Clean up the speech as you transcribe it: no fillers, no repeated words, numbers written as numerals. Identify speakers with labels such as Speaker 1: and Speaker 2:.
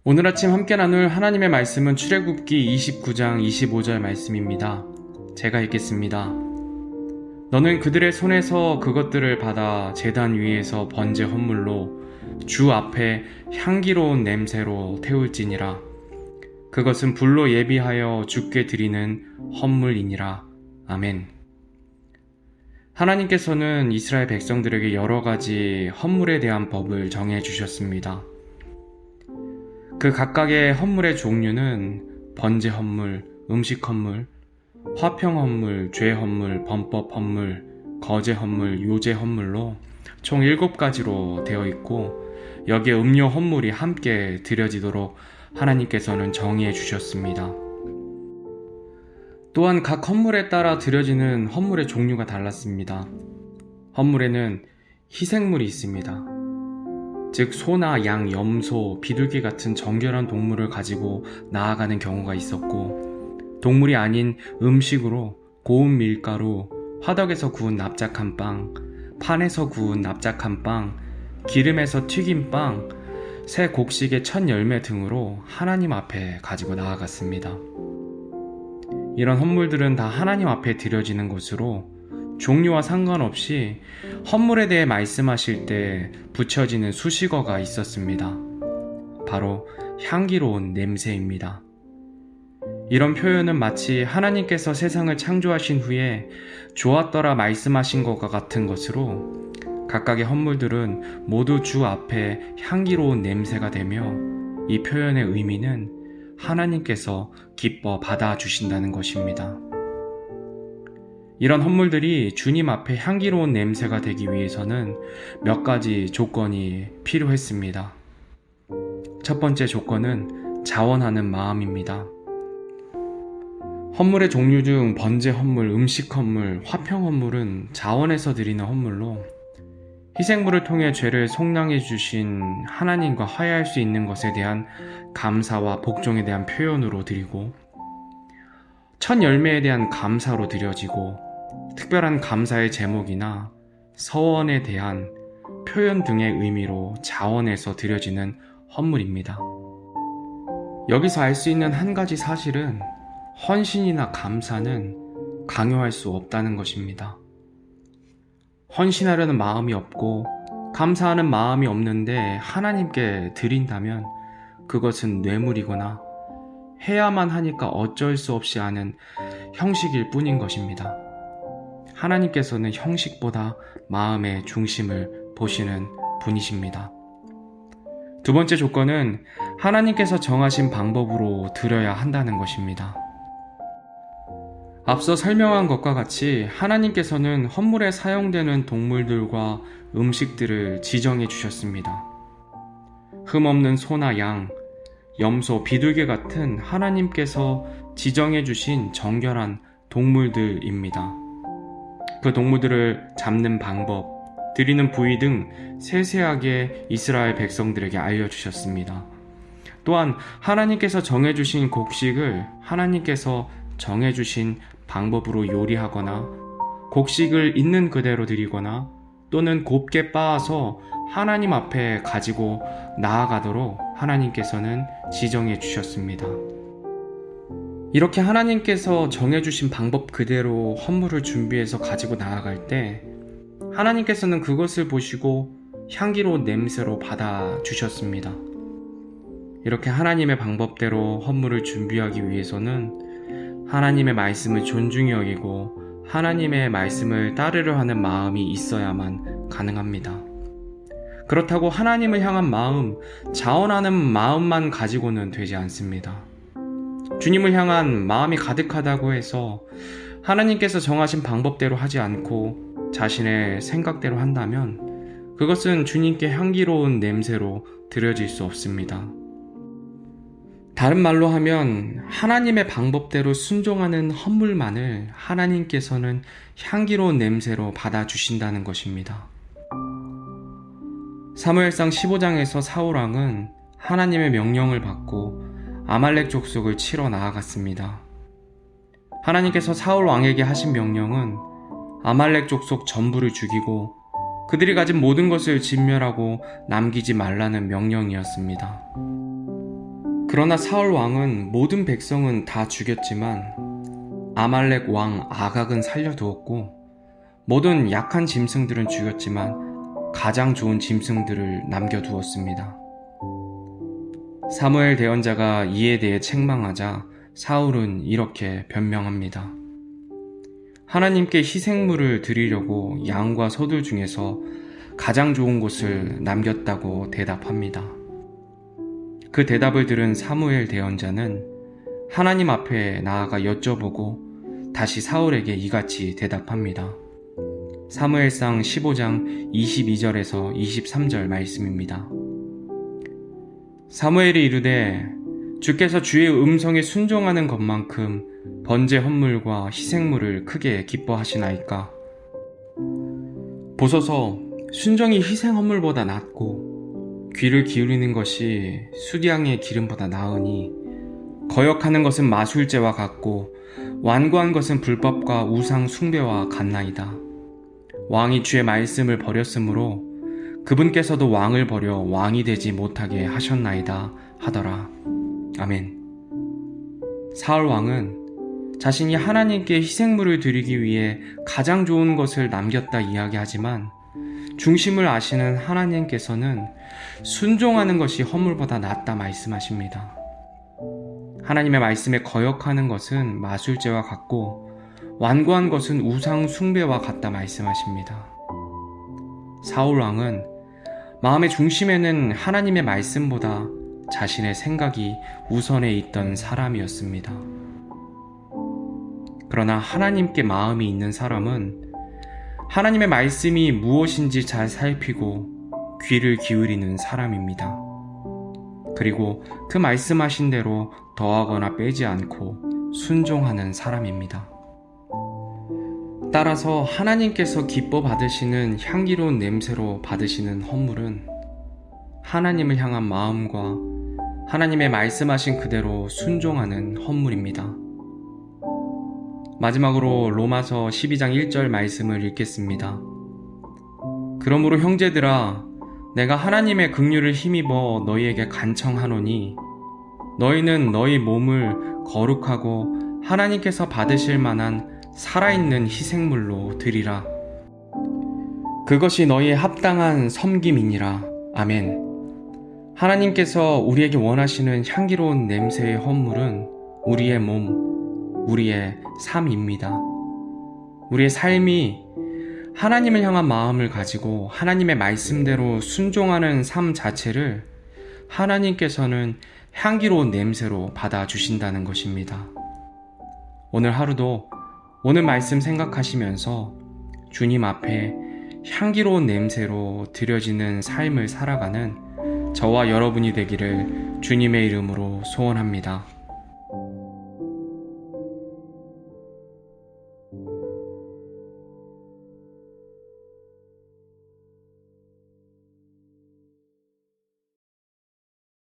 Speaker 1: 오늘 아침 함께 나눌 하나님의 말씀은 출애굽기 29장 25절 말씀입니다. 제가 읽겠습니다. 너는 그들의 손에서 그것들을 받아 제단 위에서 번제 헌물로 주 앞에 향기로운 냄새로 태울지니라. 그것은 불로 예비하여 주께 드리는 헌물이니라. 아멘. 하나님께서는 이스라엘 백성들에게 여러 가지 헌물에 대한 법을 정해 주셨습니다. 그 각각의 헌물의 종류는 번제 헌물, 음식 헌물, 화평 헌물, 죄 헌물, 범법 헌물, 거제 헌물, 요제 헌물로 총 7가지로 되어 있고, 여기에 음료 헌물이 함께 드려지도록 하나님께서는 정해 주셨습니다. 또한 각 헌물에 따라 드려지는 헌물의 종류가 달랐습니다. 헌물에는 희생물이 있습니다. 즉 소나 양, 염소, 비둘기 같은 정결한 동물을 가지고 나아가는 경우가 있었고, 동물이 아닌 음식으로 고운 밀가루, 화덕에서 구운 납작한 빵, 판에서 구운 납작한 빵, 기름에서 튀긴 빵, 새 곡식의 첫 열매 등으로 하나님 앞에 가지고 나아갔습니다. 이런 헌물들은 다 하나님 앞에 드려지는 것으로 종류와 상관없이 헌물에 대해 말씀하실 때 붙여지는 수식어가 있었습니다. 바로 향기로운 냄새입니다. 이런 표현은 마치 하나님께서 세상을 창조하신 후에 좋았더라 말씀하신 것과 같은 것으로, 각각의 헌물들은 모두 주 앞에 향기로운 냄새가 되며, 이 표현의 의미는 하나님께서 기뻐 받아주신다는 것입니다. 이런 헌물들이 주님 앞에 향기로운 냄새가 되기 위해서는 몇 가지 조건이 필요했습니다. 첫 번째 조건은 자원하는 마음입니다. 헌물의 종류 중 번제 헌물, 음식 헌물, 화평 헌물은 자원해서 드리는 헌물로, 희생물을 통해 죄를 속량해 주신 하나님과 화해할 수 있는 것에 대한 감사와 복종에 대한 표현으로 드리고, 첫 열매에 대한 감사로 드려지고, 특별한 감사의 제목이나 서원에 대한 표현 등의 의미로 자원해서 드려지는 헌물입니다. 여기서 알 수 있는 한 가지 사실은, 헌신이나 감사는 강요할 수 없다는 것입니다. 헌신하려는 마음이 없고 감사하는 마음이 없는데 하나님께 드린다면 그것은 뇌물이거나 해야만 하니까 어쩔 수 없이 하는 형식일 뿐인 것입니다. 하나님께서는 형식보다 마음의 중심을 보시는 분이십니다. 두 번째 조건은 하나님께서 정하신 방법으로 드려야 한다는 것입니다. 앞서 설명한 것과 같이 하나님께서는 헌물에 사용되는 동물들과 음식들을 지정해 주셨습니다. 흠없는 소나 양, 염소, 비둘기 같은 하나님께서 지정해 주신 정결한 동물들입니다. 그 동물들을 잡는 방법, 드리는 부위 등 세세하게 이스라엘 백성들에게 알려주셨습니다. 또한 하나님께서 정해주신 곡식을 하나님께서 정해주신 방법으로 요리하거나, 곡식을 있는 그대로 드리거나, 또는 곱게 빻아서 하나님 앞에 가지고 나아가도록 하나님께서는 지정해 주셨습니다. 이렇게 하나님께서 정해주신 방법 그대로 헌물을 준비해서 가지고 나아갈 때, 하나님께서는 그것을 보시고 향기로운 냄새로 받아 주셨습니다. 이렇게 하나님의 방법대로 헌물을 준비하기 위해서는 하나님의 말씀을 존중히 여기고 하나님의 말씀을 따르려 하는 마음이 있어야만 가능합니다. 그렇다고 하나님을 향한 마음, 자원하는 마음만 가지고는 되지 않습니다. 주님을 향한 마음이 가득하다고 해서 하나님께서 정하신 방법대로 하지 않고 자신의 생각대로 한다면 그것은 주님께 향기로운 냄새로 드려질 수 없습니다. 다른 말로 하면 하나님의 방법대로 순종하는 헌물만을 하나님께서는 향기로운 냄새로 받아주신다는 것입니다. 사무엘상 15장에서 사울왕은 하나님의 명령을 받고 아말렉 족속을 치러 나아갔습니다. 하나님께서 사울 왕에게 하신 명령은 아말렉 족속 전부를 죽이고 그들이 가진 모든 것을 진멸하고 남기지 말라는 명령이었습니다. 그러나 사울 왕은 모든 백성은 다 죽였지만 아말렉 왕 아각은 살려두었고, 모든 약한 짐승들은 죽였지만 가장 좋은 짐승들을 남겨두었습니다. 사무엘 대언자가 이에 대해 책망하자 사울은 이렇게 변명합니다. 하나님께 희생물을 드리려고 양과 소들 중에서 가장 좋은 곳을 남겼다고 대답합니다. 그 대답을 들은 사무엘 대언자는 하나님 앞에 나아가 여쭤보고 다시 사울에게 이같이 대답합니다. 사무엘상 15장 22절에서 23절 말씀입니다. 사무엘이 이르되 주께서 주의 음성에 순종하는 것만큼 번제 헌물과 희생물을 크게 기뻐하시나이까? 보소서, 순종이 희생 헌물보다 낫고 귀를 기울이는 것이 수디양의 기름보다 나으니 거역하는 것은 마술죄와 같고 완고한 것은 불법과 우상 숭배와 같나이다. 왕이 주의 말씀을 버렸으므로 그분께서도 왕을 버려 왕이 되지 못하게 하셨나이다 하더라. 아멘. 사울 왕은 자신이 하나님께 희생물을 드리기 위해 가장 좋은 것을 남겼다 이야기하지만 중심을 아시는 하나님께서는 순종하는 것이 헌물보다 낫다 말씀하십니다. 하나님의 말씀에 거역하는 것은 마술죄와 같고 완고한 것은 우상 숭배와 같다 말씀하십니다. 사울 왕은 마음의 중심에는 하나님의 말씀보다 자신의 생각이 우선에 있던 사람이었습니다. 그러나 하나님께 마음이 있는 사람은 하나님의 말씀이 무엇인지 잘 살피고 귀를 기울이는 사람입니다. 그리고 그 말씀하신 대로 더하거나 빼지 않고 순종하는 사람입니다. 따라서 하나님께서 기뻐 받으시는 향기로운 냄새로 받으시는 헌물은 하나님을 향한 마음과 하나님의 말씀하신 그대로 순종하는 헌물입니다. 마지막으로 로마서 12장 1절 말씀을 읽겠습니다. 그러므로 형제들아, 내가 하나님의 긍휼을 힘입어 너희에게 간청하노니 너희는 너희 몸을 거룩하고 하나님께서 받으실 만한 살아있는 희생물로 드리라. 그것이 너희의 합당한 섬김이니라. 아멘. 하나님께서 우리에게 원하시는 향기로운 냄새의 헌물은 우리의 몸, 우리의 삶입니다. 우리의 삶이 하나님을 향한 마음을 가지고 하나님의 말씀대로 순종하는 삶 자체를 하나님께서는 향기로운 냄새로 받아주신다는 것입니다. 오늘 하루도 오늘 말씀 생각하시면서 주님 앞에 향기로운 냄새로 드려지는 삶을 살아가는 저와 여러분이 되기를 주님의 이름으로 소원합니다.